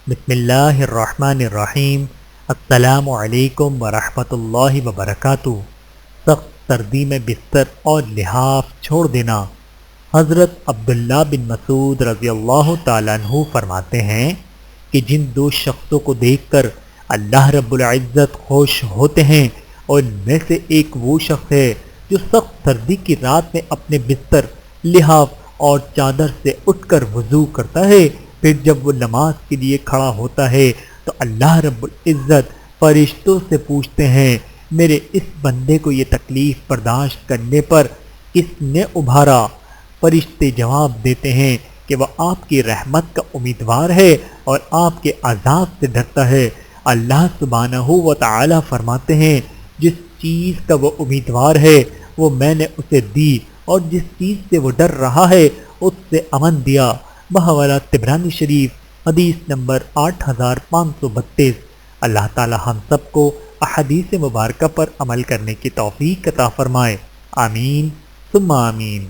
بسم اللہ الرحمن الرحیم۔ السلام علیکم ورحمۃ اللہ وبرکاتہ۔ سخت سردی میں بستر اور لحاف چھوڑ دینا۔ حضرت عبداللہ بن مسعود رضی اللہ تعالیٰ عنہ فرماتے ہیں کہ جن دو شخصوں کو دیکھ کر اللہ رب العزت خوش ہوتے ہیں اور ان میں سے ایک وہ شخص ہے جو سخت سردی کی رات میں اپنے بستر، لحاف اور چادر سے اٹھ کر وضو کرتا ہے، پھر جب وہ نماز کے لیے کھڑا ہوتا ہے تو اللہ رب العزت فرشتوں سے پوچھتے ہیں، میرے اس بندے کو یہ تکلیف برداشت کرنے پر کس نے ابھارا؟ فرشتے جواب دیتے ہیں کہ وہ آپ کی رحمت کا امیدوار ہے اور آپ کے عذاب سے ڈرتا ہے۔ اللہ سبحانہ و تعالی فرماتے ہیں، جس چیز کا وہ امیدوار ہے وہ میں نے اسے دی، اور جس چیز سے وہ ڈر رہا ہے اس سے امن دیا۔ بحوالہ طبرانی شریف، حدیث نمبر 8532۔ اللہ تعالی ہم سب کو احادیث مبارکہ پر عمل کرنے کی توفیق عطا فرمائے۔ آمین ثم آمین۔